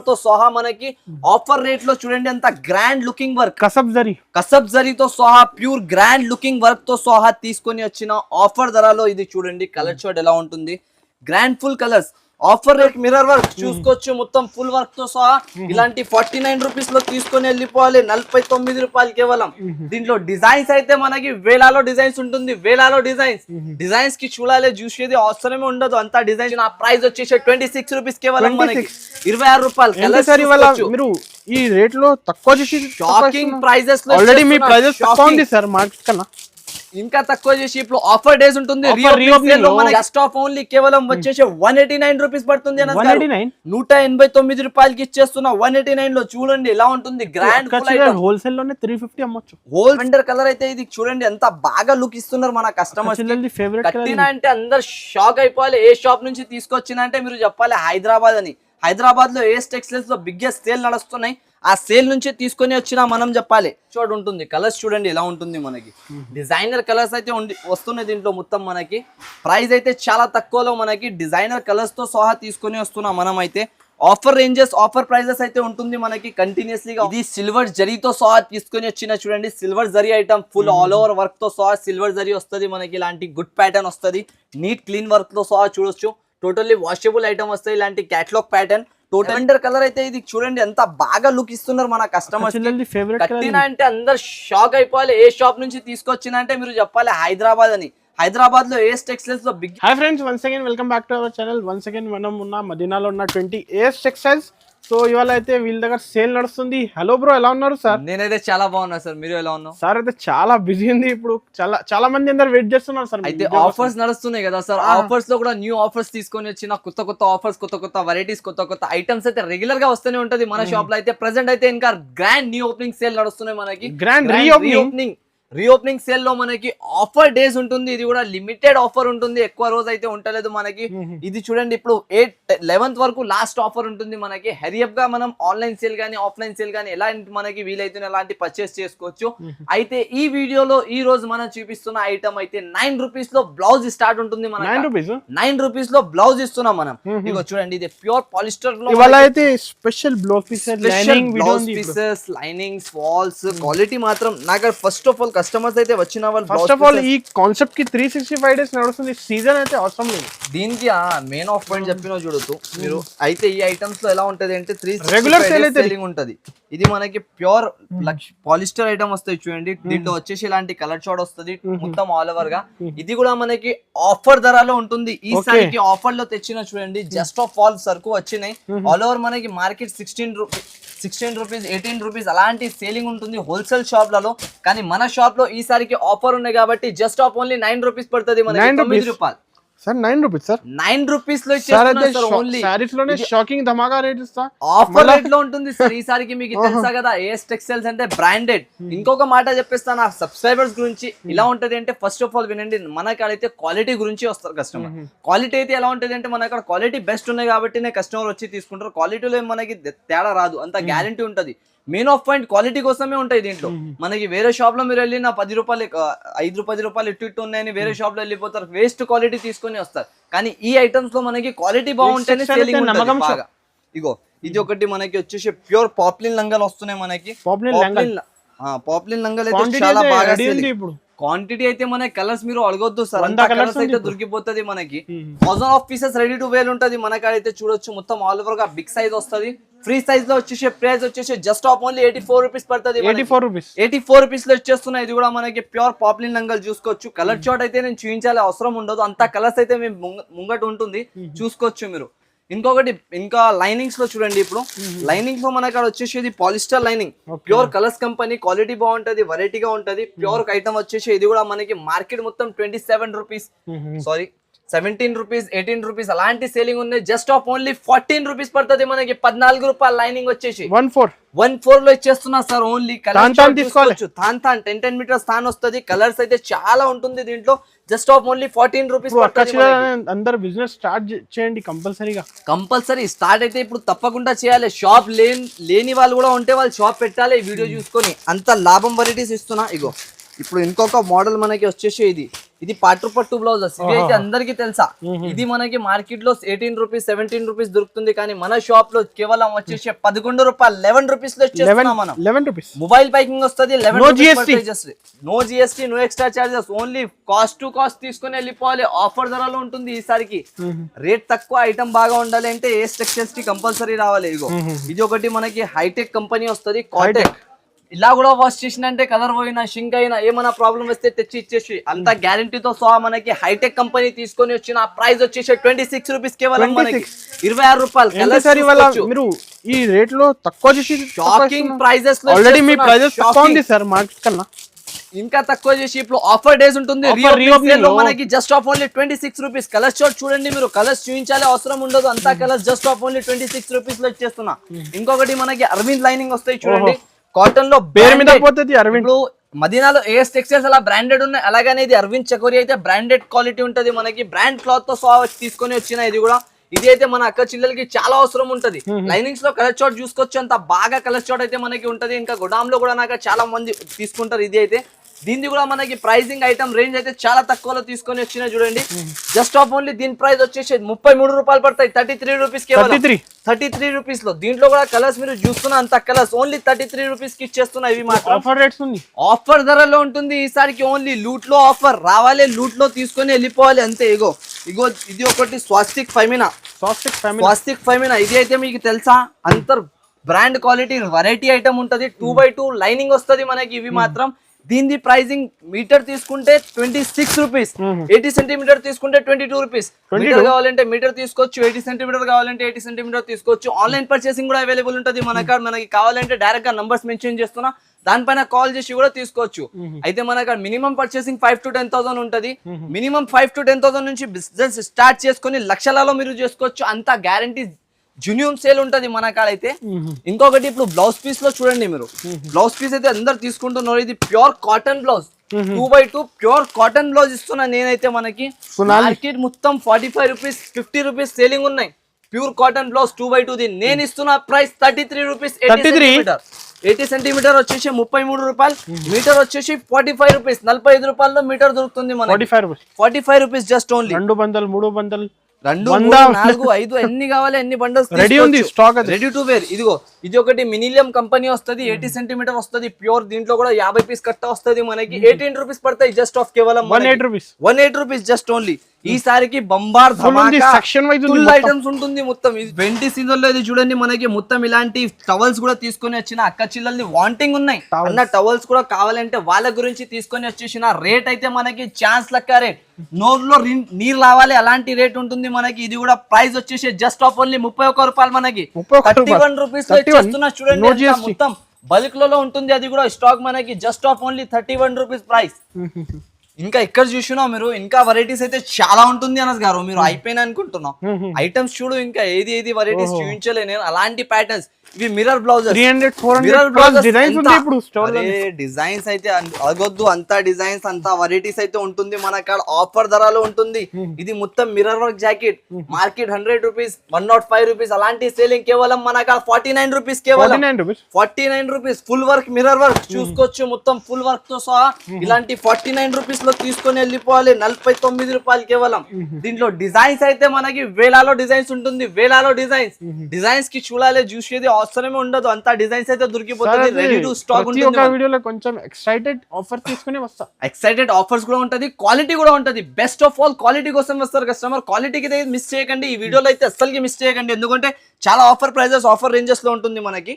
తో సహా మనకి ఆఫర్ రేట్ లో చూడండి అంత గ్రాండ్ లుకింగ్ వర్క్ కసబ్ జరీతో సహా ప్యూర్ గ్రాండ్ లుకింగ్ వర్క్ తో సహా తీసుకొని వచ్చిన ఆఫర్ ధరలో ఇది చూడండి కలర్ షార్ట్ ఎలా ఉంటుంది grand full colours offer rate mirror work చూసుకోవచ్చు మొత్తం ఫుల్ వర్క్ తో సహా ఇలాంటి 49 రూపీస్ లో తీసుకొని వెళ్ళిపోవాలి 49 రూపాయలు కేవలం దీంట్లో డిజైన్స్ అయితే మనకి వేలాలో డిజైన్స్ ఉంటుంది వేలాలో డిజైన్స్ కి చూడాలి చూసేది అవసరమే ఉండదు అంత డిజైన్ ఆ ప్రైస్ వచ్చేసి 26 రూపీస్ కేవలం మనకి 26 రూపాయలు మీరు ఈ రేట్ లో తక్కువ చేసి షాకింగ్ ప్రైజెస్ లో ఆల్రెడీ మీ ప్రైజెస్ తక్కువ ఉంది సార్ మార్కెట్ కన్నా ఇంకా తక్కువ చేసి ఇప్పుడు ఆఫర్ డేస్ ఉంటుంది జస్ట్ ఆఫ్ ఓన్లీ కేవలం వచ్చేసి 189 రూపీస్ పడుతుంది 189 రూపాయలకి ఇచ్చేస్తున్నా 189 లో చూడండి ఎలా ఉంటుంది గ్రాండ్ హోల్సేల్ లోనే 350 అమ్మొచ్చు హోల్ వెండర్ కలర్ అయితే ఇది చూడంండి ఎంత బాగా లుక్ ఇస్తున్నారు మన కస్టమర్స్ కట్టినా అంటే అందరు షాక్ అయిపోవాలి ఏ షాప్ నుంచి తీసుకొచ్చినా అంటే మీరు చెప్పాలి హైదరాబాద్ లో ఏఎస్ టెక్స్టైల్స్ లో బిగ్గెస్ట్ సేల్ నడుస్తున్నాయి ఆ సేల్ నుంచి తీసుకొని వచ్చినా మనం చెప్పాలి చూడ ఉంటుంది కలర్స్ చూడండి ఎలా ఉంటుంది మనకి డిజైనర్ కలర్స్ అయితే వస్తున్నాయి దీంట్లో మొత్తం మనకి ప్రైస్ అయితే చాలా తక్కువలో మనకి డిజైనర్ కలర్స్ తో సహా తీసుకొని వస్తున్నాం మనం అయితే ఆఫర్ రేంజెస్ ఆఫర్ ప్రైజెస్ అయితే ఉంటుంది మనకి కంటిన్యూస్లీగా ఇది సిల్వర్ జరీతో సహా తీసుకొని వచ్చిన చూడండి silver zari item full all over work తో సహా సిల్వర్ జరీ వస్తుంది మనకి ఇలాంటి గుడ్ ప్యాటర్న్ వస్తుంది నీట్ క్లీన్ వర్క్ తో సహా చూడొచ్చు టోటల్లీ వాషబుల్ ఐటమ్ వస్తాయి ఇలాంటి catalogue pattern total vendor colour అయితే ఇది చూడండి ఎంత బాగా లుక్ ఇస్తున్నారు మన కస్టమర్స్ కట్టినా అంటే అందరు షాక్ అయిపోవాలి ఏ షాప్ నుంచి తీసుకొచ్చినా అంటే మీరు చెప్పాలి హైదరాబాద్ లో ఏఎస్ టెక్స్టైల్స్ లో big hi friends once again welcome back to our channel once again మనం ఉన్న మదీనాలో ఉన్న 20 ఏఎస్ టెక్స్టైల్స్ సో ఇవాళ అయితే వీళ్ళ దగ్గర సేల్ నడుస్తుంది హలో బ్రో ఎలా ఉన్నారు సార్ నేనైతే చాలా బాగున్నా సార్ మీరు ఎలా ఉన్నారు సార్ అయితే చాలా బిజీ ఉంది ఇప్పుడు చాలా మంది అందరు వెయిట్ చేస్తున్నారు సార్ అయితే ఆఫర్స్ నడుస్తున్నాయి కదా సార్ ఆఫర్స్ లో కూడా న్యూ ఆఫర్స్ తీసుకొని వచ్చిన కొత్త ఆఫర్స్ కొత్త వెరైటీస్ కొత్త ఐటమ్స్ అయితే రెగ్యులర్ గా వస్తూనే ఉంటది మన షాప్ లో అయితే ప్రెసెంట్ అయితే ఇంకా గ్రాండ్ న్యూ ఓపెనింగ్ సేల్ నడుస్తున్నాయి మనకి గ్రాండ్ రీఓపెనింగ్ సేల్ లో మనకి ఆఫర్ డేస్ ఉంటుంది ఇది కూడా లిమిటెడ్ ఆఫర్ ఉంటుంది ఎక్కువ రోజు అయితే ఉండలేదు మనకి ఇది చూడండి ఇప్పుడు 11th వరకు లాస్ట్ ఆఫర్ ఉంటుంది మనకి హెరియప్ గా మనం ఆన్లైన్ సేల్ గానీ ఆఫ్లైన్ సేల్ గానీ ఎలాంటి మనకి వీలైతే ఎలాంటి పర్చేస్ చేసుకోవచ్చు అయితే ఈ వీడియోలో ఈ రోజు మనం చూపిస్తున్న ఐటమ్ అయితే 9 రూపీస్ లో బ్లౌజ్ స్టార్ట్ ఉంటుంది మనకి 9 రూపీస్ లో బ్లౌజ్ ఇస్తున్నాం మనం ఇగో చూడండి ఇది ప్యూర్ పాలిస్టర్ లో ఇవాళ అయితే special blouse pieces linings voiles quality మాత్రం నాకు ఫస్ట్ ఆఫ్ ఆల్ కస్టమర్స్ అయితే వచ్చిన వాళ్ళు ఫస్ట్ ఆఫ్ ఆల్ ఈ కాన్సెప్ట్ కి 365 డేస్ నడుస్తుంది సీజన్ అయితే అవసరం లేదు దీనికి మెయిన్ ఆఫ్ పాయింట్ చెప్పిన చూడొచ్చు మీరు అయితే ఈ ఐటమ్స్ లో ఎలా ఉంటది అంటే రెగ్యులర్ సేలింగ్ ఉంటది ఇది మనకి ప్యూర్ పాలిస్టర్ ఐటమ్ వస్తాయి చూడండి దీంట్లో వచ్చేసి ఇలాంటి కలర్ షార్ట్ వస్తుంది మొత్తం ఆల్ ఓవర్ గా ఇది కూడా మనకి ఆఫర్ ధరలో ఉంటుంది ఈసారికి ఆఫర్ లో తెచ్చిన చూడండి జస్ట్ ఆఫ్ ఆల్ సరుకు వచ్చినాయి ఆల్ ఓవర్ మనకి మార్కెట్ 16 రూపీస్ 18 రూపీస్ అలాంటి సేలింగ్ ఉంటుంది హోల్సేల్ షాప్ లలో కానీ మన షాప్ లో ఈసారికి ఆఫర్ ఉన్నాయి కాబట్టి జస్ట్ ఆఫ్ ఓన్లీ 9 రూపీస్ పడుతుంది మనకి 9 రూపాయలు సార్ 9 రూపీస్ సార్ 9 రూపీస్ లో ఇచ్చేస్తున్నా సార్ ఓన్లీ సారీస్ లోనే షాకింగ్ ధమాకా రేట్ ఇస్తా ఆఫర్ రేట్ లో ఉంటుంది సార్ ఈసారికి మీకు తెలుసా కదా ఏఎస్ టెక్స్టైల్స్ అంటే బ్రాండెడ్ ఇంకొక మాట చెప్పేస్తా నా సబ్స్క్రైబర్స్ గురించి ఇలా ఉంటది అంటే ఫస్ట్ ఆఫ్ ఆల్ వినండి మన కాడ అయితే క్వాలిటీ గురించి వస్తారు కస్టమర్ క్వాలిటీ అయితే ఎలా ఉంటది అంటే మన కాడ క్వాలిటీ బెస్ట్ ఉన్నాయి కాబట్టి కస్టమర్ వచ్చి తీసుకుంటారు క్వాలిటీలో మనకి తేడా రాదు అంత గ్యారంటీ ఉంటది మెయిన్ ఆఫ్ పాయింట్ క్వాలిటీ కోసమే ఉంటాయి దీంట్లో మనకి వేరే షాప్ లో మీరు వెళ్ళిన 10 రూపాయలు 5-10 రూపాయలు ఇటు ఉన్నాయని వేరే షాప్ లో వెళ్ళిపోతారు వేస్ట్ క్వాలిటీ తీసుకొని వస్తారు కానీ ఈ ఐటమ్స్ లో మనకి క్వాలిటీ బాగుంటేనే సేలింగ్ ఉంటుంది బాగా ఇగో ఇది ఒకటి మనకి వచ్చేసి ప్యూర్ పాప్లిన్ లంగాలు వస్తున్నాయి మనకి పాప్లిన్ లంగాలు అయితే చాలా బాగా క్వాంటిటీ అయితే మన కలర్స్ మీరు అడగొద్దు సార్ అంత కలర్స్ అయితే దొరికిపోతుంది మనకి 1000 of pieces ready to wear ఉంటది మన కాడ అయితే చూడొచ్చు మొత్తం ఆల్ ఓవర్ గా బిగ్ సైజ్ వస్తుంది ఫ్రీ సైజ్ లో వచ్చేసి ప్రైస్ వచ్చేసి జస్ట్ ఆఫ్ ఓన్లీ 84 రూపీస్ పడుతుంది 84 రూపీస్ లో వచ్చేస్తున్నాయి ఇది కూడా మనకి ప్యూర్ పాప్లిన్ లంగాలు చూసుకోవచ్చు కలర్ చార్ట్ అయితే నేను చూపించాలి అవసరం ఉండదు అంత కలర్స్ అయితే మేము ముంగట ఉంటుంది చూసుకోవచ్చు మీరు ఇంకొకటి ఇంకా లైనింగ్స్ లో చూడండి ఇప్పుడు లైనింగ్స్ లో మనకి వచ్చేసి polyester lining pure colours company quality బాగుంటది వెరైటీగా ఉంటది ప్యూర్ ఐటమ్ వచ్చేసి ఇది కూడా మనకి మార్కెట్ మొత్తం 27 రూపీస్ సారీ 17 రూపీస్ 18 రూపీస్ అలాంటి సేలింగ్ ఉన్నాయి జస్ట్ ఆఫ్ ఓన్లీ 14 రూపీస్ పడుతుంది మనకి 14 రూపాయల లైనింగ్ వచ్చేసి 14 లో ఇచ్చేస్తున్నా సార్ ఓన్లీ తీసుకోవచ్చు థాన్ 10 మీటర్స్ థాన్ వస్తుంది కలర్స్ అయితే చాలా ఉంటుంది దీంట్లో జస్ట్ ఆఫ్ ఓన్లీ 14 రూపీస్ అందరు బిజినెస్ స్టార్ట్ చేయండి కంపల్సరీ స్టార్ట్ అయితే ఇప్పుడు తప్పకుండా చేయాలి షాప్ లేని వాళ్ళు కూడా ఉంటే వాళ్ళు షాప్ పెట్టాలి వీడియో చూసుకొని అంత లాభం వెరైటీస్ ఇస్తున్నా ఇగో ఇప్పుడు ఇంకొక మోడల్ మనకి వచ్చేసి ఇది ఇది పట్టు బ్లౌజెస్ ఇవి అయితే అందరికి తెలుసా. ఇది మనకి మార్కెట్ లో 18 రూపీస్ 17 రూపీస్ దొరుకుతుంది, కానీ మన షాప్ లో కేవలం వచ్చేసి 11 రూపాయలు 11 రూపీస్ లో ఇచ్చేస్తున్నాం మనం. 11 రూపీస్ మొబైల్ ప్యాకింగ్ వస్తుంది, 11 no GST no extra charges, only cost to cost తీసుకుని వెళ్ళిపోవాలి. ఆఫర్ ధరలో ఉంటుంది ఈసారికి. రేట్ తక్కువ, ఐటమ్ బాగా ఉండాలి అంటే ఏఎస్ టెక్స్టైల్స్ కి కంపల్సరీ రావాలి. ఇగో ఇది ఒకటి మనకి హైటెక్ కంపెనీ వస్తుంది, కాటెక్. ఇలా కూడా వాష్ చేసినంటే కలర్ పోయినా షింక్ అయినా ఏమైనా ప్రాబ్లం వస్తే తెచ్చి ఇచ్చేసి అంత గ్యారంటీతో సహా మనకి హైటెక్ కంపెనీ తీసుకొని వచ్చిన ప్రైస్ వచ్చేసి 26 రూపీస్ కేవలం మనకి 26 రూపాయలు. మీరు ఈ రేట్ లో తక్కువ చేసి షాకింగ్ ప్రైజెస్ లో ఆల్రెడీ మీ ప్రైజెస్ తక్కువ ఉంది సార్ మార్కెట్ కన్నా. ఇంకా తక్కువ చేసి ఇప్పుడు ఆఫర్ డేస్ ఉంటుంది, మనకి just of only 26 rupees. Colours short చూడండి, మీరు కలర్స్ చూపించాలి అవసరం ఉండదు, అంతా colours just of only 26 rupees లో ఇచ్చేస్తున్నా. ఇంకొకటి మనకి అరవింద్ లైనింగ్ వస్తాయి చూడండి, కాటన్ లో పేరు మీద పోతుంది అరవింద్. మదీనాలో ఏఎస్ టెక్స్టైల్స్ అలా బ్రాండెడ్ ఉన్నాయి, అలాగనే ఇది అరవింద్ చకోరి అయితే బ్రాండెడ్ క్వాలిటీ ఉంటది, మనకి బ్రాండ్ క్లాత్ తో సహా తీసుకొని వచ్చిన. ఇది కూడా ఇది అయితే మన అక్క చిల్లలకి చాలా అవసరం ఉంటది. లైనింగ్స్ లో కలర్ చార్ట్ చూసుకోవచ్చు, అంత బాగా కలర్ చార్ట్ అయితే మనకి ఉంటది. ఇంకా గోడామ్ లో కూడా నాకు చాలా మంది తీసుకుంటారు. ఇది అయితే దీన్ని కూడా మనకి ప్రైజింగ్ ఐటమ్ రేంజ్ అయితే చాలా తక్కువలో తీసుకొని వచ్చిన చూడండి. జస్ట్ ఆఫ్ ఓన్లీ దీని ప్రైస్ వచ్చేసి 33 రూపాయలు పడతాయి, 33 రూపీస్ కేవలం 33 రూపీస్ లో. దీంట్లో కూడా కలర్స్ మీరు చూస్తున్న అంత కలర్స్ ఓన్లీ 33 రూపీస్ కి ఇచ్చేస్తున్నా. ఇవి మాత్రం ఆఫర్ రేట్స్ ఉంది, ఆఫర్ ధరలో ఉంటుంది ఈసారికి. ఓన్లీ లూట్ లో ఆఫర్ రావాలి, లూట్ లో తీసుకొని వెళ్ళిపోవాలి అంతే. ఇగో ఇది ఒకటి స్వాస్తిక్ ఫెమినా. ఇది అయితే మీకు తెలుసా, అంతర్ బ్రాండ్ క్వాలిటీ వెరైటీ ఐటమ్ ఉంటది. 2x2 లైనింగ్ వస్తుంది మనకి. ఇవి మాత్రం దీని ప్రైజింగ్ మీటర్ తీసుకుంటే 26 రూపీస్, 80 సెంటీమీటర్ తీసుకుంటే 22 రూపీస్. మీటర్ కావాలంటే మీటర్ తీసుకోవచ్చు, 80 సెంటీమీటర్ కావాలంటే 80 సెంటీమీటర్ తీసుకోవచ్చు. ఆన్లైన్ పర్చేసింగ్ కూడా అవైలబుల్ ఉంటుంది మనకి కావాలంటే డైరెక్ట్ గా నంబర్స్ మెన్షన్ చేస్తున్నా, దానిపైన కాల్ చేసి కూడా తీసుకోవచ్చు. అయితే మనకు మినిమం పర్చేసింగ్ 5 to 10,000 ఉంటది. మినిమం 5 to 10,000 నుంచి బిజినెస్ స్టార్ట్ చేసుకుని లక్షలలో మీరు చేసుకోవచ్చు, అంత గ్యారంటీ జునియం సేల్ ఉంటది మన కాడైతే. ఇంకొకటి ఇప్పుడు బ్లౌజ్ పీస్ లో చూడండి, మీరు బ్లౌజ్ పీస్ అయితే అందరు తీసుకుంటున్నారు. ఇది pure cotton blouse, 2x2 pure cotton blouse ఇస్తున్నా నేనైతే. మనకి మార్కెట్ మొత్తం 45 రూపీస్ 50 రూపీస్ సేలింగ్ ఉన్నాయి. Pure cotton blouse 2x2 the నేను ఇస్తున్న ప్రైస్ 33 రూపీస్. 80 సెంటీమీటర్ వచ్చేసి 33 రూపాయలు, మీటర్ వచ్చేసి 45 రూపీస్. 45 రూపాయల్లో మీటర్ దొరుకుతుంది మనకి. 45 rupees just only. 2 bundle 3 bundle 2 3 4 5 ఎన్ని కావాలి ఎన్ని బండల్స్ రెడీ ఉంది, స్టాక్ రెడీ టు వేర్. ఇదిగో ఇది ఒకటి మినిలియం కంపెనీ వస్తుంది, 80 సెంటీమీటర్ వస్తుంది ప్యూర్. దీంట్లో కూడా 50 పీస్ కట్ట వస్తుంది మనకి. 18 రూపీస్ పడతాయి జస్ట్ ఆఫ్ కేవలం 108 రూపీస్ జస్ట్ ఓన్లీ. ఈసారికి బంబార్ ఐటమ్స్ ఉంటుంది మొత్తం. వెంటి సీజన్ లో ఇది చూడండి మనకి మొత్తం ఇలాంటి టవల్స్ కూడా తీసుకొని వచ్చిన. అక్క చిల్లల్ని వాంటింగ్ ఉన్నాయి అన్న టవల్స్ కూడా కావాలంటే వాళ్ళ గురించి తీసుకొని వచ్చేసిన. రేట్ అయితే మనకి ఛాన్స్ లెక్క రేట్, నోర్లో నీరు రావాలి అలాంటి రేట్ ఉంటుంది మనకి. ఇది కూడా ప్రైస్ వచ్చేసి జస్ట్ ఆఫ్ ఓన్లీ 31 రూపాయలు మనకి. 31 రూపీస్ లో ఇచ్చేస్తున్నా చూడండి. మొత్తం బల్క్ లో ఉంటుంది, అది కూడా స్టాక్ మనకి just of only 31 rupees price. ఇంకా ఇక్కడ చూసినా మీరు ఇంకా వెరైటీస్ అయితే చాలా ఉంటుంది అనస్ గారు. మీరు అయిపోయినా అనుకుంటున్నాం ఐటమ్స్ చూడు, ఇంకా ఏది వెరైటీస్ చూపించలే నేను. అలాంటి ప్యాటర్న్స్ ఇవి మిర్రర్ బ్లౌజెస్, డిజైన్స్ అయితే అగొద్దు, అంతా డిజైన్స్ అంతా వెరైటీస్ అయితే ఉంటుంది మన కాడ. ఆఫర్ ధరలో ఉంటుంది. ఇది మొత్తం mirror work jacket, market 100 rupees 105 rupees. అలాంటి సేలింగ్ కేవలం మన కాడ 49 రూపీస్ కేవలం 49 rupees. Full work mirror work చూసుకోవచ్చు, మొత్తం ఫుల్ వర్క్ తో సహా ఇలాంటి 49 రూపీస్ లో తీసుకొని వెళ్ళిపోవాలి. 49 రూపాయలు కేవలం. దీంట్లో డిజైన్స్ అయితే మనకి వేలాలో డిజైన్స్ ఉంటుంది, వేలాలో డిజైన్స్ కి చూడాలి, చూసేది అవసరమే ఉండదు, అంతా డిజైన్స్ అయితే దొరికిపోతుంది. రెడీ టు స్టాక్ ఉంటుంది. వీడియోలో కొంచెం ఎక్సైటెడ్ ఆఫర్ తీసుకుని వస్తా. ఎక్సైటెడ్ ఆఫర్స్ కూడా ఉంటది, క్వాలిటీ కూడా ఉంటది. బెస్ట్ ఆఫ్ ఆల్ క్వాలిటీ కోసం వస్తారు కస్టమర్. క్వాలిటీకి మిస్ చేయకండి, ఈ వీడియోలో అయితే అస్సలకి మిస్ చేయకండి, ఎందుకంటే చాలా ఆఫర్ ప్రైజెస్ ఆఫర్ రేంజెస్ లో ఉంటుంది మనకి.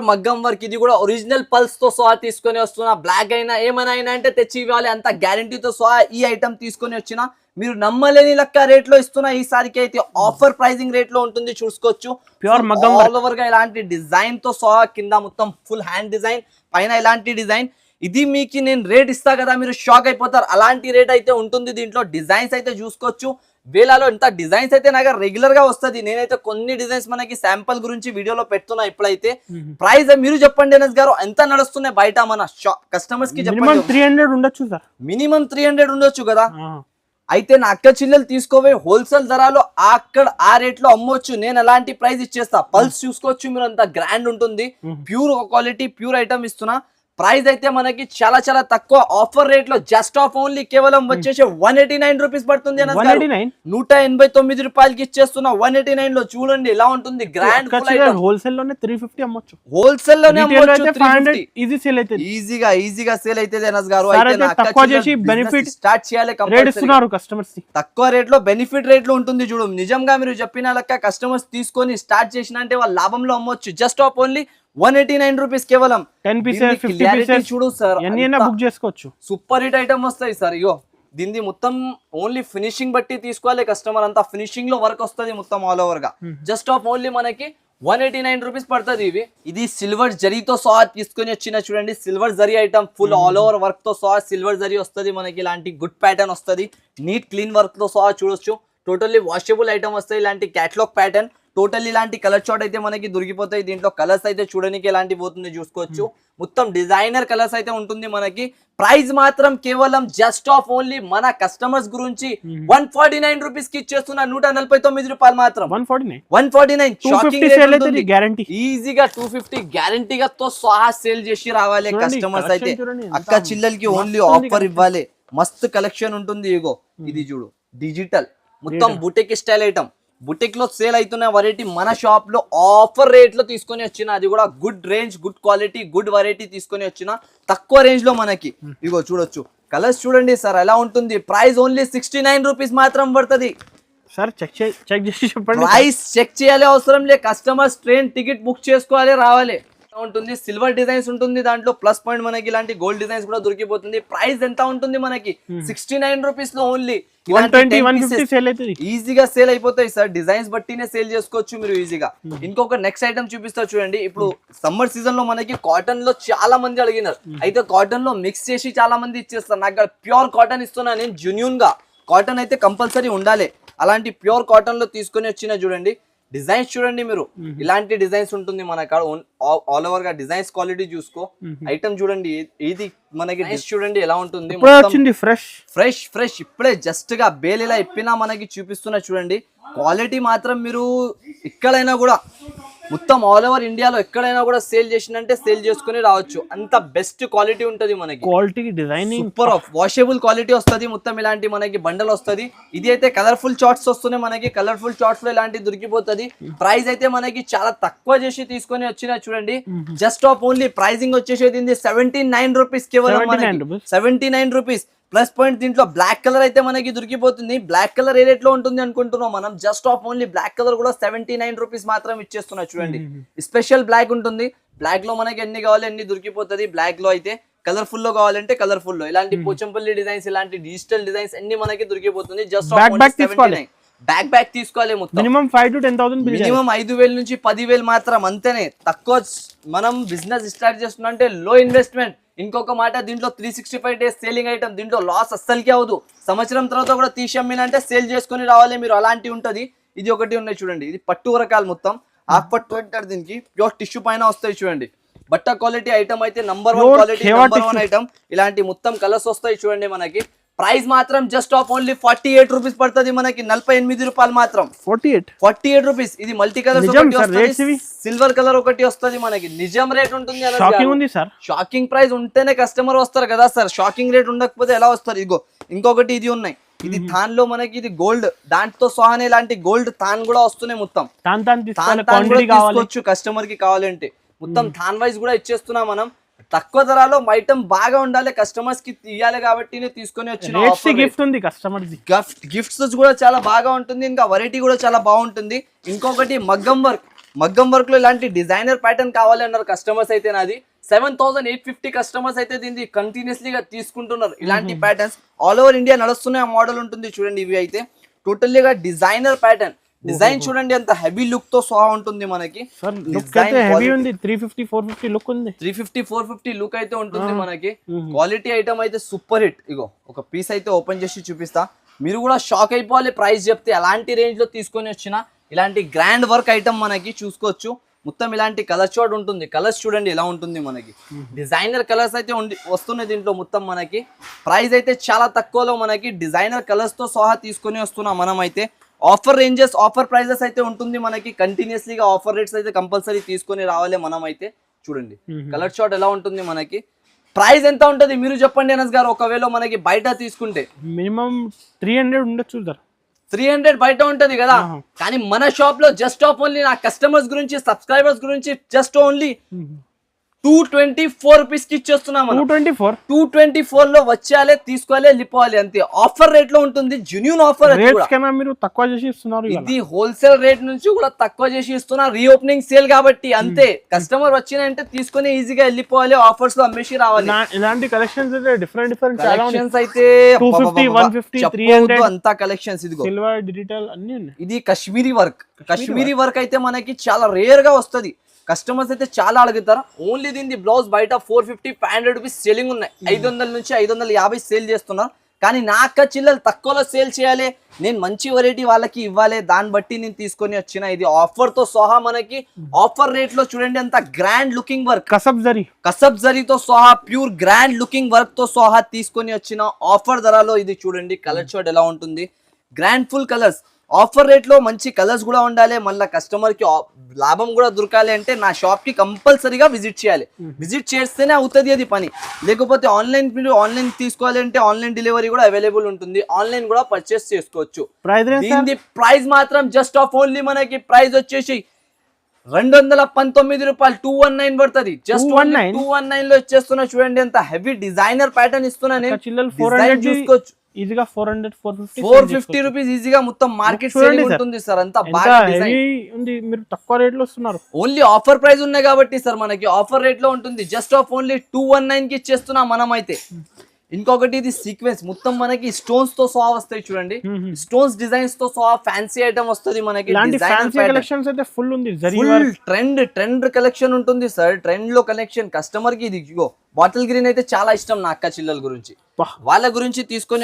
మగ్గం వర్క్ ఇది కూడా ఒరిజినల్ పల్స్ తో సహా తీసుకొని వస్తున్నా. బ్లాక్ అయినా ఏమైనా అయినా అంటే తెచ్చి ఇవ్వాలి, అంత గ్యారంటీతో సహా ఈ ఐటమ్ తీసుకొని వచ్చిన. మీరు నమ్మలేని లెక్క రేట్ లో ఇస్తున్నా ఈసారికి అయితే. ఆఫర్ ప్రైజింగ్ రేట్ లో ఉంటుంది చూసుకోవచ్చు. ప్యూర్ మగ్గం ఆల్ ఓవర్ గా ఇలాంటి డిజైన్ తో సహా, కింద మొత్తం ఫుల్ హ్యాండ్ డిజైన్, పైన ఇలాంటి డిజైన్. ఇది మీకు నేను రేట్ ఇస్తా కదా, మీరు షాక్ అయిపోతారు. అలాంటి రేట్ అయితే ఉంటుంది దీంట్లో. డిజైన్స్ అయితే చూసుకోవచ్చు, వేలాలో ఎంత డిజైన్స్ అయితే నాకు రెగ్యులర్ గా వస్తుంది. నేనైతే కొన్ని డిజైన్స్ మనకి శాంపుల్ గురించి వీడియోలో పెడుతున్నా. ఇప్పుడైతే ప్రైస్ మీరు చెప్పండి అనస్ గారు, ఎంత నడుస్తున్నాయి బయట మన కస్టమర్స్ కి చెప్పండి. 300 ఉండొచ్చు సార్, మినిమం 300 ఉండొచ్చు కదా. అయితే నా అక్క చిల్లెలు తీసుకోవే హోల్సేల్ ధరలో అక్కడ ఆ రేట్ లో అమ్మొచ్చు. నేను అలాంటి ప్రైస్ ఇచ్చేస్తా. పల్స్ చూసుకోవచ్చు మీరు, అంత గ్రాండ్ ఉంటుంది. ప్యూర్ క్వాలిటీ ప్యూర్ ఐటమ్ ఇస్తున్నా. ప్రైస్ అయితే మనకి చాలా చాలా తక్కువ ఆఫర్ రేట్ లో జస్ట్ ఆఫ్ ఓన్లీ కేవలం వచ్చేసి 189 రూపీస్ పడుతుంది. 189 రూపాయలకి ఇచ్చేస్తున్నా 189 లో. చూడండి ఎలా ఉంటుంది, గ్రాండ్ హోల్సేల్ లోనే 350 అమ్మొచ్చు. హోల్సేల్ లోనే ఈజీ సేల్ అయితే ఈజీగా సేల్ అయితే అనస్ గారు. స్టార్ట్ చేయాలి కస్టమర్స్ తక్కువ రేట్ లో బెనిఫిట్ రేట్ లో ఉంటుంది. చూడు నిజంగా మీరు చెప్పిన లెక్క కస్టమర్స్ తీసుకొని స్టార్ట్ చేసిన అంటే వాళ్ళ లాభంలో అమ్మొచ్చు. జస్ట్ ఆఫ్ ఓన్లీ 189 రూపీస్ కేవలం. 10 pieces 50 pieces చూడు సార్, బుక్ చేసుకోవచ్చు. సూపర్ హిట్ ఐటమ్ వస్తాయి సార్. ఇగో దీన్ని మొత్తం ఓన్లీ ఫినిషింగ్ బట్టి తీసుకోవాలి కస్టమర్. అంతా ఫినిషింగ్ లో వర్క్ వస్తుంది మొత్తం ఆల్ ఓవర్ గా. జస్ట్ ఆఫ్ ఓన్లీ మనకి 189 రూపీస్ పడుతుంది. ఇది సిల్వర్ జరీతో సహా తీసుకొని వచ్చిన చూడండి. Silver zari item full all over work తో సహా సిల్వర్ జరీ వస్తుంది మనకి. ఇలాంటి గుడ్ ప్యాటర్న్ వస్తుంది, నీట్ క్లీన్ వర్క్ తో సహా చూడొచ్చు. టోటల్లీ వాషబుల్ ఐటమ్ వస్తాయి. ఇలాంటి క్యాటలాగ్ ప్యాటర్న్ టోటల్ ఇలాంటి కలర్ షార్ట్ అయితే మనకి దొరికిపోతాయి. దీంట్లో కలర్స్ అయితే చూడడానికి ఎలాంటి పోతుంది చూసుకోవచ్చు. మొత్తం డిజైనర్ కలర్స్ అయితే ఉంటుంది మనకి. ప్రైస్ మాత్రం కేవలం జస్ట్ ఆఫ్ ఓన్లీ మన కస్టమర్స్ గురించి 149 రూపీస్ కి ఇచ్చేస్తున్నా. 149 రూపాయలు మాత్రం. 149 గ్యారంటీ. ఈజీగా 250 గ్యారంటీగా తో సహా సేల్ చేసి రావాలి కస్టమర్స్ అయితే. అక్క చిల్లలకి ఓన్లీ ఆఫర్ ఇవ్వాలి. మస్తు కలెక్షన్ ఉంటుంది. ఇగో ఇది చూడు, డిజిటల్ మొత్తం బుటిక్ స్టైల్ ఐటమ్. బుటిక్ లో సేల్ అవుతున్న వెరైటీ మన షాప్ లో ఆఫర్ రేట్ లో తీసుకొని వచ్చిన. అది కూడా good range, good quality, good variety తీసుకొని వచ్చిన తక్కువ రేంజ్ లో మనకి. ఇగో చూడొచ్చు, కలర్స్ చూడండి సార్ ఎలా ఉంటుంది. ప్రైస్ ఓన్లీ 69 రూపీస్ మాత్రం పడుతుంది. సార్ చెక్ చేసి చెప్పండి. ప్రైస్ చెక్ చేయాలి అవసరం లే. కస్టమర్స్ ట్రైన్ టికెట్ బుక్ చేసుకోవాలి, రావాలి ఉంటుంది. సిల్వర్ డిజైన్స్ ఉంటుంది దాంట్లో. ప్లస్ పాయింట్ మనకి ఇలాంటి గోల్డ్ డిజైన్స్ కూడా దొరికిపోతుంది. ప్రైస్ ఎంత ఉంటుంది మనకి 69 రూపీస్ లో ఓన్లీ. ఈజీగా సేల్ అయిపోతాయి సార్. డిజైన్స్ బట్టినే సేల్ చేసుకోవచ్చు మీరు ఈజీగా. ఇంకొక నెక్స్ట్ ఐటమ్ చూపిస్తా చూడండి. ఇప్పుడు సమ్మర్ సీజన్ లో మనకి కాటన్ లో చాలా మంది అడిగినారు. అయితే కాటన్ లో మిక్స్ చేసి చాలా మంది ఇచ్చేస్తారు. నాకు ప్యూర్ కాటన్ ఇస్తున్నా నేను. జెన్యూన్ గా కాటన్ అయితే కంపల్సరీ ఉండాలి. అలాంటి ప్యూర్ కాటన్ లో తీసుకొని వచ్చిన చూడండి. డిజైన్స్ చూడండి మీరు, ఇలాంటి డిజైన్స్ ఉంటుంది మన కాడ. ఆల్ ఓవర్ గా డిజైన్స్ క్వాలిటీ చూసుకో. ఐటమ్ చూడండి, ఇది మనకి చూడండి ఎలా ఉంటుంది. ఫ్రెష్ ఇప్పుడే జస్ట్ గా బేల్ ఇలా ఇప్పినా మనకి చూపిస్తున్నా చూడండి. క్వాలిటీ మాత్రం మీరు ఎక్కడైనా కూడా మొత్తం ఆల్ ఓవర్ ఇండియాలో ఎక్కడైనా కూడా సేల్ చేసినంటే సేల్ చేసుకుని రావచ్చు. అంత బెస్ట్ క్వాలిటీ ఉంటది మనకి. Quality designing super of washable quality వస్తుంది. మొత్తం ఇలాంటి మనకి బండల్ వస్తుంది. ఇది అయితే కలర్ఫుల్ చార్ట్స్ వస్తున్నాయి మనకి. కలర్ఫుల్ చార్ట్స్ లో ఇలాంటి దొరికిపోతుంది. ప్రైస్ అయితే మనకి చాలా తక్కువ చేసి తీసుకొని వచ్చిన చూడండి. జస్ట్ ఆఫ్ ఓన్లీ ప్రైసింగ్ వచ్చేసేది 79 రూపీస్ కేవలం. 79 రూపీస్ ప్లస్ పాయింట్. దీంట్లో బ్లాక్ కలర్ అయితే మనకి దొరికిపోతుంది. బ్లాక్ కలర్ ఏ రేట్ లో ఉంటుంది అనుకుంటున్నాం మనం. Just of only black colour కూడా 79 రూపీస్ మాత్రం ఇచ్చేస్తున్నా చూడండి. స్పెషల్ బ్లాక్ ఉంటుంది. బ్లాక్ లో మనకి ఎన్ని కావాలి అన్ని దొరికిపోతుంది. బ్లాక్ లో అయితే కలర్ఫుల్ లో కావాలంటే కలర్ఫుల్ లో ఇలాంటి పోచంపల్లి డిజైన్స్, ఇలాంటి డిజిటల్ డిజైన్స్ అన్ని మనకి దొరికిపోతుంది. జస్ట్ బ్యాక్ తీసుకోవాలి. మొత్తం మినిమం 5 to 10,000 మినిమం 5,000 నుంచి 10,000 మాత్రం అంతేనే. తక్కువ మనం బిజినెస్ స్టార్ట్ చేస్తున్నా అంటే లో ఇన్వెస్ట్మెంట్. ఇంకొక మాట, దీంట్లో 365 days సేలింగ్ ఐటమ్. దీంట్లో లాస్ అస్సలకే అవదు. సంవత్సరం తర్వాత కూడా తీసి అమ్మినంటే సేల్ చేసుకుని రావాలి మీరు. అలాంటి ఉంటది. ఇది ఒకటి ఉన్నాయి చూడండి. ఇది పట్టు రకాలు మొత్తం. హాఫ్ పట్టు అంటారు దీనికి. ప్యూర్ టిష్యూ పైన వస్తాయి చూడండి. బట్ట క్వాలిటీ ఐటమ్ అయితే నంబర్ 1 క్వాలిటీ, నంబర్ 1 ఐటమ్. ఇలాంటి మొత్తం కలర్స్ వస్తాయి చూడండి మనకి. ప్రైస్ మాత్రం జస్ట్ ఆఫ్ ఓన్లీ 48 రూపీస్ పడుతుంది మనకి. 48 రూపాయలు మాత్రం. 48 రూపీస్. ఇది మల్టీ కలర్ సిల్వర్ కలర్ ఒకటి వస్తుంది మనకి. నిజం రేట్ ఉంటుంది. షాకింగ్ ప్రైస్ ఉంటేనే కస్టమర్ వస్తారు కదా సార్. షాకింగ్ రేట్ ఉండకపోతే ఎలా వస్తారు? ఇగో ఇంకొకటి ఇది ఉన్నాయి. ఇది థాన్ లో మనకి ఇది గోల్డ్ దాంతో సహానే ఇలాంటి గోల్డ్ థాన్ కూడా వస్తున్నాయి. మొత్తం తీసుకోవచ్చు కస్టమర్ కి కావాలంటే. మొత్తం థాన్ వైజ్ కూడా ఇచ్చేస్తున్నాం మనం. తక్కువ ధరలో ఐటమ్ బాగా ఉండాలి, కస్టమర్స్ కి తీయాలి కాబట్టి తీసుకొని వచ్చిన గిఫ్ట్స్ కూడా చాలా బాగా ఉంటుంది. ఇంకా వెరైటీ కూడా చాలా బాగుంటుంది. ఇంకొకటి మగ్గం వర్క్ లో ఇలాంటి డిజైనర్ ప్యాటర్న్ కావాలి అన్నారు కస్టమర్స్ అయితే. నాది 7,850 కస్టమర్స్ అయితే దీన్ని కంటిన్యూస్లీగా తీసుకుంటున్నారు. ఇలాంటి ప్యాటర్న్స్ ఆల్ ఓవర్ ఇండియా నడుస్తున్నాయి. ఆ మోడల్ ఉంటుంది చూడండి. ఇవి అయితే టోటల్లీగా డిజైనర్ ప్యాటర్న్. డిజైన్ చూడండి ఎంత హెవీ లుక్ తో సహా ఉంటుంది మనకి. 350-450 లుక్ అయితే ఉంటుంది మనకి. క్వాలిటీ ఐటమ్ అయితే సూపర్ హిట్. ఇగో ఒక పీస్ అయితే ఓపెన్ చేసి చూపిస్తా. మీరు కూడా షాక్ అయిపోవాలి ప్రైస్ చెప్తే. ఎలాంటి రేంజ్ లో తీసుకొని వచ్చిన ఇలాంటి గ్రాండ్ వర్క్ ఐటమ్ మనకి చూసుకోవచ్చు. మొత్తం ఇలాంటి కలర్ షాట్ ఉంటుంది. కలర్స్ చూడండి ఎలా ఉంటుంది మనకి. డిజైనర్ కలర్స్ అయితే వస్తున్నాయి దీంట్లో మొత్తం మనకి. ప్రైస్ అయితే చాలా తక్కువలో మనకి డిజైనర్ కలర్స్ తో సహా తీసుకొని వస్తున్నాం మనం అయితే. ఆఫర్ రేంజెస్, ఆఫర్ ప్రైజెస్ అయితే ఉంటుంది మనకి. కంటిన్యూస్లీగా ఆఫర్ రేట్స్ అయితే కంపల్సరీ తీసుకొని రావాలి మనం అయితే. చూడండి కలర్ షాట్ ఎలా ఉంటుంది మనకి. ప్రైస్ ఎంత ఉంటది మీరు చెప్పండి అనస్ గారు, ఒకవేళ మనకి బయట తీసుకుంటే మినిమం 300 ఉండొచ్చు సార్. 300 బయట ఉంటది కదా, కానీ మన షాప్ లో జస్ట్ ఆఫ్ ఓన్లీ నా కస్టమర్స్ గురించి సబ్స్క్రైబర్స్ గురించి జస్ట్ ఓన్లీ 224 రూపీస్ కి ఇచ్చేస్తున్నాం. 224 లో వచ్చేయాలి, తీసుకోవాలి, వెళ్ళిపోవాలి అంతే. ఆఫర్ రేట్ లో ఉంటుంది, జెన్యూన్ ఆఫర్. మీరు తక్కువ చేసి ఇస్తున్నారు, ఇది హోల్సేల్ రేట్ నుంచి కూడా తక్కువ చేసి ఇస్తున్నారు, రీఓపెనింగ్ సేల్ కాబట్టి అంతే. కస్టమర్ వచ్చినంటే తీసుకొని ఈజీగా వెళ్ళిపోవాలి, ఆఫర్స్ లో అమ్మేసి రావాలి. ఇలాంటి కలెక్షన్స్ అయితే డిఫరెంట్ కలెక్షన్స్ అయితే 250, 150, 300 అంతా కలెక్షన్స్. ఇదిగో సిల్వర్, డిజిటల్ అన్ని ఉన్నాయి. ఇది కాశ్మీరీ వర్క్ అయితే మనకి చాలా రేర్ గా వస్తది. కస్టమర్స్ అయితే చాలా అడుగుతారు. ఓన్లీ దీని బ్లౌజ్ బయట 450, 500 రూపీస్ సెల్లింగ్ ఉన్నాయి. 500 నుంచి 550 సేల్ చేస్తున్నారు. కానీ నా అక్క చిల్లలు తక్కువలో సేల్ చేయాలి, నేను మంచి వెరైటీ వాళ్ళకి ఇవ్వాలి, దాన్ని బట్టి నేను తీసుకొని వచ్చిన. ఇది ఆఫర్ తో సహా మనకి ఆఫర్ రేట్ లో చూడండి, అంత గ్రాండ్ లుకింగ్ వర్క్, కసబ్ జరీతో సహా ప్యూర్ గ్రాండ్ లుకింగ్ వర్క్ తో సహా తీసుకొని వచ్చిన ఆఫర్ ధరలో. ఇది చూడండి కలర్ షార్ట్ ఎలా ఉంటుంది, grand full colours. Offer rate లో మంచి కలర్స్ కూడా ఉండాలి, మళ్ళీ కస్టమర్ కి లాభం కూడా దొరకాలి అంటే నా షాప్ కి కంపల్సరీగా విజిట్ చేయాలి. విజిట్ చేస్తేనే అవుతుంది అది పని. లేకపోతే ఆన్లైన్ తీసుకోవాలి అంటే ఆన్లైన్ డెలివరీ కూడా అవైలబుల్ ఉంటుంది, ఆన్లైన్ కూడా పర్చేస్ చేసుకోవచ్చు. దీని ప్రైస్ మాత్రం జస్ట్ ఆఫ్ ఓన్లీ మనకి ప్రైస్ వచ్చేసి 219 రూపాయలు, 219 పడుతుంది. జస్ట్ 219 లో ఇచ్చేస్తున్నా. చూడండి ఎంత హెవీ డిజైనర్ ప్యాటర్న్ ఇస్తున్నా నేను. చూసుకోవచ్చు ఈజీగా 400, 450 రూపీస్ ఈజీగా మొత్తం మార్కెట్ సేల్ ఉంటుంది సార్. అంతా బాగా డిజైన్ ఉంది, మీరు తక్కువ రేట్ లో ఇస్తున్నారు. ఓన్లీ ఆఫర్ ప్రైస్ ఉన్నాయి కాబట్టి సార్ మనకి ఆఫర్ రేట్ లో ఉంటుంది. జస్ట్ ఆఫ్ ఓన్లీ 219 కి ఇచ్చేస్తున్నాం మనం అయితే. ఇంకొకటి ఇది సీక్వెన్స్ మొత్తం మనకి స్టోన్స్ తో సహా వస్తాయి. చూడండి స్టోన్స్ డిజైన్స్ తో సహా ఫ్యాన్సీ ఐటమ్ వస్తుంది మనకి. ఫుల్ ఉంది, ట్రెండ్ కలెక్షన్ ఉంటుంది సార్. ట్రెండ్ లో కలెక్షన్ కస్టమర్ కి. ఇది బాటిల్ గ్రీన్ అయితే చాలా ఇష్టం నా అక్క చిల్లల గురించి, వాళ్ళ గురించి తీసుకొని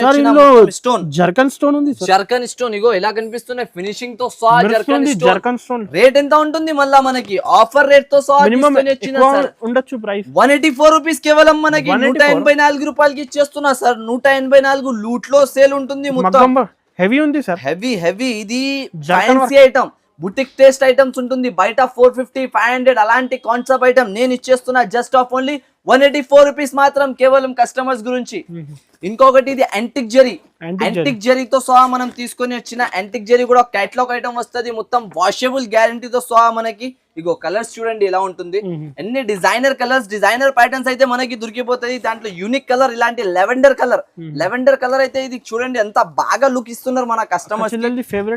స్టోన్ జర్కన్ స్టోన్ ఉంది. జర్కన్ స్టోన్ ఇగో ఎలా కనిపిస్తున్నాయి, ఫినిషింగ్ తో సహా జర్కన్ స్టోన్. రేట్ ఎంత ఉంటుంది మళ్ళా మనకి ఆఫర్ రేట్ తో సహా ఉండొచ్చు. ప్రైస్ 184 రూపీస్ కేవలం మనకి 184 రూపాయలకి ఇచ్చేస్తున్నా సార్. 184 లూట్ లో సేల్ ఉంటుంది మొత్తం. హెవీ ఉంది సార్, హెవీ. ఇది fancy item, boutique taste items ఉంటుంది. బయట 450, 500 అలాంటి కాన్సెప్ట్ ఐటమ్ నేను ఇచ్చేస్తున్నా జస్ట్ ఆఫ్ ఓన్లీ 184 రూపీస్ మాత్రం కేవలం కస్టమర్స్ గురించి. ఇంకొకటి ఇది యాంటిక్ జరీతో సహా మనం తీసుకొని వచ్చిన. యాంటిక్ జరీ కూడా కేటలాగ్ ఐటమ్ వస్తుంది, మొత్తం వాషబుల్ గ్యారంటీతో సహా మనకి. ఇగో కలర్స్ చూడండి ఎలా ఉంటుంది, ఎన్ని డిజైనర్ కలర్స్, డిజైనర్ ప్యాటర్న్స్ అయితే మనకి దొరికిపోతాయి. దాంట్లో యూనిక్ కలర్ ఇలాంటి లెవెండర్ కలర్ అయితే ఇది చూడండి ఎంత బాగా లుక్ ఇస్తున్నారు మన కస్టమర్స్.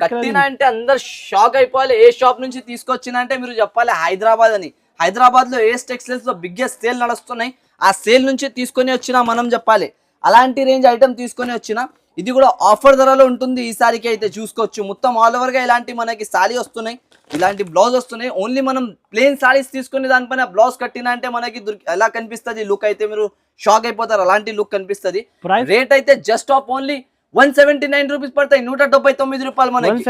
కట్టినా అంటే అందరు షాక్ అయిపోవాలి. ఏ షాప్ నుంచి తీసుకొచ్చినా అంటే మీరు చెప్పాలి హైదరాబాద్ అని. హైదరాబాద్ లో ఏఎస్ టెక్స్టైల్స్ లో బిగ్గెస్ట్ సేల్ నడుస్తున్నాయి, ఆ సేల్ నుంచి తీసుకొని వచ్చినా మనం చెప్పాలి. అలాంటి రేంజ్ ఐటమ్ తీసుకొని వచ్చిన. ఇది కూడా ఆఫర్ ధరలో ఉంటుంది ఈసారికి అయితే చూసుకోవచ్చు. మొత్తం ఆల్ ఓవర్ గా ఇలాంటి మనకి సారీ వస్తున్నాయి, ఇలాంటి బ్లౌజ్ వస్తున్నాయి. ఓన్లీ మనం ప్లేన్ సారీస్ తీసుకుని దానిపైన బ్లౌజ్ కట్టినా అంటే మనకి ఎలా కనిపిస్తుంది లుక్ అయితే మీరు షాక్ అయిపోతారు. అలాంటి లుక్ కనిపిస్తుంది. రేట్ అయితే జస్ట్ ఆఫ్ ఓన్లీ 179 రూపీస్ పడతాయి. 179 రూపాయలు మనకి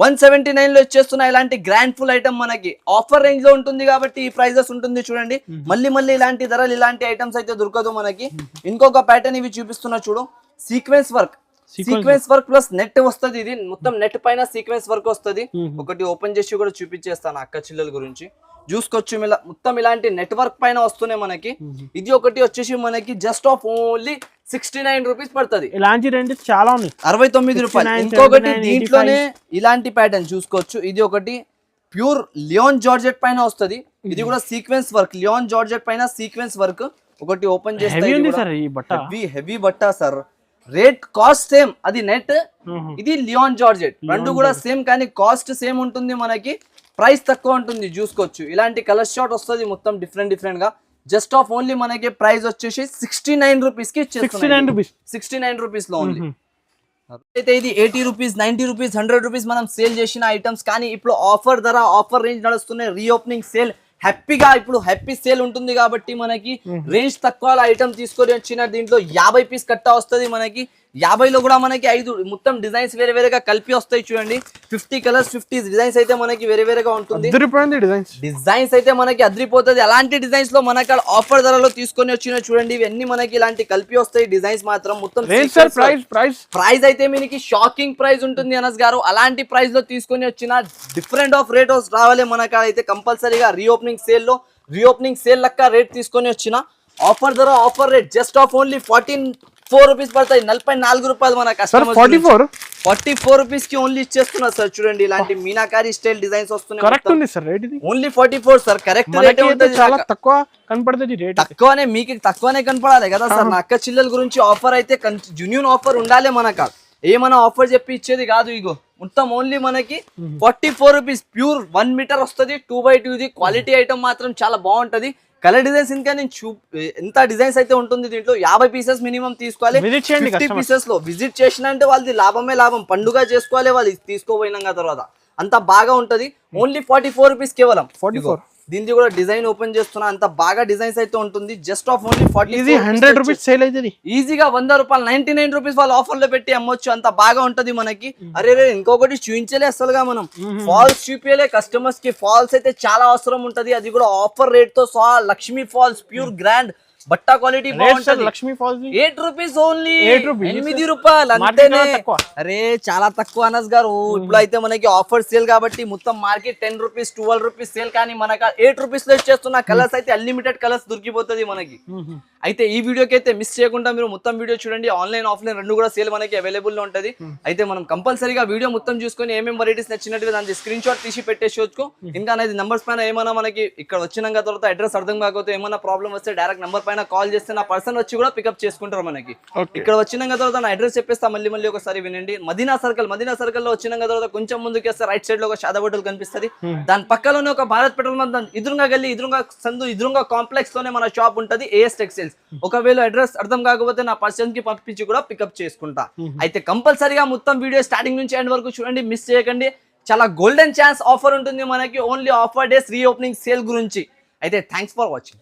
179 లో ఇచ్చేస్తున్నా. ఇలాంటి గ్రాండ్ ఫుల్ ఐటమ్ మనకి ఆఫర్ రేంజ్ లో ఉంటుంది కాబట్టి ఈ ప్రైజెస్ ఉంటుంది. చూడండి మళ్ళీ ఇలాంటి ధరలు ఇలాంటి ఐటమ్స్ అయితే దొరకదు మనకి. ఇంకొక ప్యాటర్న్ ఇవి చూపిస్తున్నా చూడు, సీక్వెన్స్ వర్క్ ప్లస్ నెట్ వస్తుంది. ఇది మొత్తం నెట్ పైన సీక్వెన్స్ వర్క్ వస్తుంది. ఒకటి ఓపెన్ చేసి కూడా చూపించేస్తాను అక్క చిల్లల గురించి చూసుకోవచ్చు. మొత్తం ఇలాంటి నెట్వర్క్ పైన వస్తున్నాయి మనకి. ఇది ఒకటి వచ్చేసి మనకి జస్ట్ ఆఫ్ ఓన్లీ 69 రూపీస్ పడుతుంది. ఇలాంటి రెండు చాలా ఉన్నాయి, 69 రూపాయలు. ఇంకొకటి దీంట్లోనే ఇలాంటి ప్యాటర్న్ చూసుకోవచ్చు. ఇది ఒకటి ప్యూర్ లియోన్ జార్జెట్ పైన వస్తుంది. ఇది కూడా సీక్వెన్స్ వర్క్, లియోన్ జార్జెట్ పైన సీక్వెన్స్ వర్క్. ఒకటి ఓపెన్ చేస్తే హెవీ బట్ట సార్. రేట్ కాస్ట్ సేమ్, అది నెట్, ఇది లియోన్ జార్జెట్. రెండు కూడా సేమ్ కానీ కాస్ట్ సేమ్ ఉంటుంది మనకి, ప్రైస్ తక్కువ ఉంటుంది. చూసుకోవచ్చు ఇలాంటి కలర్ షార్ట్ వస్తుంది మొత్తం డిఫరెంట్ గా. జస్ట్ ఆఫ్ ఓన్లీ మనకి ప్రైస్ వచ్చేసి 69 రూపీస్ కి ఇచ్చేస్తున్నాం. 69 రూపీస్ లో ఓన్లీ. అయితే ఇది 80 రూపీస్, 90 రూపీస్, 100 రూపీస్ మనం సేల్ చేసిన ఐటమ్స్. కానీ ఇప్పుడు ఆఫర్ ధర, ఆఫర్ రేంజ్ నడుస్తున్నాయి. రీఓపెనింగ్ సేల్ హ్యాపీగా ఇప్పుడు హ్యాపీ సేల్ ఉంటుంది కాబట్టి మనకి రేంజ్ తక్కువ ఐటమ్ తీసుకొని వచ్చిన. దీంట్లో 50 పీస్ కట్టా వస్తుంది మనకి. 50లో కూడా మనకి 5 మొత్తం డిజైన్స్ వేరేగా కలిపి వస్తాయి. చూడండి 50 కలర్స్, 50 డిజైన్స్ అయితే మనకి వేరేగా ఉంటుంది. డిజైన్స్ అయితే మనకి అదిరిపోతుంది. అలాంటి డిజైన్స్ లో మనకి ఆఫర్ ధరలో తీసుకొని వచ్చిన. చూడండి ఇవన్నీ మనకి ఇలాంటి కలిపి వస్తాయి డిజైన్స్ మాత్రం. మొత్తం ప్రైస్ అయితే మనకి షాకింగ్ ప్రైస్ ఉంటుంది అనస్ గారు. అలాంటి ప్రైస్ లో తీసుకొని వచ్చిన డిఫరెంట్ ఆఫ్ రేట్ రావాలి మనకి అయితే కంపల్సరీగా. రీఓపెనింగ్ సేల్ లెక్క రేట్ తీసుకొని వచ్చిన. ఆఫర్ ధర offer rate just of only 44 rupees పడతాయి. 44 రూపాయలు మన సార్ కస్టమర్ 44 రూపీస్ కి ఓన్లీ ఇచ్చేస్తున్నారు సార్. చూడండి ఇలాంటి మీనాకారి స్టైల్ డిజైన్స్ కరెక్ట్ వస్తున్నాయి. ఉంది సార్ రేట్ ఇది ఓన్లీ 44 సార్. కరెక్ట్ రేట్ ఉంటుంది. చాలా తక్కువ కనపడుతుంది రేట్. తక్కువనే మీకు తక్కువనే కనపడాలి కదా సార్. నా అక్క చెల్లెల గురించి ఆఫర్ అయితే జెన్యూన్ ఆఫర్ ఉండాలి మనకు. ఏమైనా ఆఫర్ చెప్పి ఇచ్చేది కాదు. ఇగో మొత్తం ఓన్లీ మనకి 44 రూపీస్ ప్యూర్ 1 మీటర్ వస్తుంది. 2x2 ఇది క్వాలిటీ ఐటమ్ మాత్రం చాలా బాగుంటది. కలర్ డిజైన్స్ ఇంకా నేను ఎంత డిజైన్స్ అయితే ఉంటుంది దీంట్లో 50 పీసెస్ మినిమం తీసుకోవాలి. 50 పీసెస్ లో విజిట్ చేసిన అంటే వాళ్ళది లాభమే లాభం. పండుగ చేసుకోవాలి వాళ్ళు తీసుకోపోయినాక తర్వాత. అంత బాగా ఉంటది. ఓన్లీ 44 రూపీస్ కేవలం. 44 దీనికి కూడా డిజైన్ ఓపెన్ చేస్తున్నా. అంత బాగా డిజైన్స్ అయితే ఉంటుంది. Just of only 40. 100 rupees sale అవుతుంది ఈజీగా. 100 రూపాయలు 99 రూపీస్ వాళ్ళు ఆఫర్ లో పెట్టి అమ్మొచ్చు. అంత బాగా ఉంటది మనకి. అరే ఇంకొకటి చూపించలే అసలుగా మనం ఫాల్స్ చూపించలే కస్టమర్స్ కి. ఫాల్స్ అయితే చాలా అవసరం ఉంటది. అది కూడా ఆఫర్ రేట్ తో సహా. లక్ష్మీ ఫాల్స్ ప్యూర్ గ్రాండ్ బట్టా క్వాలిటీ బాగుంటది. Lakshmi falls 8 rupees only. 8 రూపాయలు అంతేనే. అరే చాలా తక్కువ అనస్ గారు. ఇప్పుడు అయితే మనకి ఆఫర్ సేల్ కాబట్టి మొత్తం మార్కెట్ 10 రూపీస్ 12 రూపీస్ సేల్, కానీ మనకు 8 రూపీస్ లో ఇచ్చేస్తున్న. కలర్స్ అయితే అన్లిమిటెడ్ కలర్స్ దొరికిపోతుంది మనకి. అయితే ఈ వీడియోకి అయితే మిస్ చేయకుండా మీరు మొత్తం వీడియో చూడండి. ఆన్లైన్ ఆఫ్లైన్ రెండు కూడా సేల్ మనకి అవైలబుల్ లో ఉంటది. అయితే మనం కంపల్సరీగా వీడియో మొత్తం చూసుకొని ఏమేమి వెరైటీస్ నచ్చినట్టు దాని స్క్రీన్ షాట్ తీసి పెట్టేసుకోవచ్చు. ఇంకా అనేది నంబర్స్ పైన ఏమైనా మనకి ఇక్కడ వచ్చినాక తర్వాత అడ్రస్ అర్థం కాకపోతే ఏమైనా ప్రాబ్లం వస్తే డైరెక్ట్ నంబర్ పైన కాల్ చేస్తే నా పర్సన్ వచ్చి కూడా పికప్ చేసుకుంటారు మనకి. ఇక్కడ వచ్చినాక తర్వాత నా అడ్రస్ చెప్పేస్తా మళ్ళీ ఒకసారి వినండి. మదీనా సర్కిల్ లో వచ్చినాక తర్వాత కొంచెం ముందుకు వస్తే రైట్ సైడ్ లో ఒక షాదా హోటల్ కనిపిస్తుంది. దాని పక్కలోనే ఒక భారత్ పెట్రోల్ బంక్ ఎదురుగా గల్లీ ఎదురుగా సందు ఎదురుగా కాంప్లెక్స్ లోనే మన షాప్ ఉంటది ఏఎస్ టెక్స్టైల్స్. ఒకవేళ అడ్రస్ అర్థం కాకపోతే నా పర్సన్ కి పంపించి కూడా పికప్ చేసుకుంటా. అయితే కంపల్సరీగా మొత్తం వీడియో స్టార్టింగ్ నుంచి ఎండ్ వరకు చూడండి, మిస్ చేయకండి. చాలా గోల్డెన్ ఛాన్స్ ఆఫర్ ఉంటుంది మనకి. ఓన్లీ ఆఫర్ డేస్ రీ ఓపెనింగ్ సేల్ గురించి. అయితే థ్యాంక్స్ ఫర్ వాచింగ్.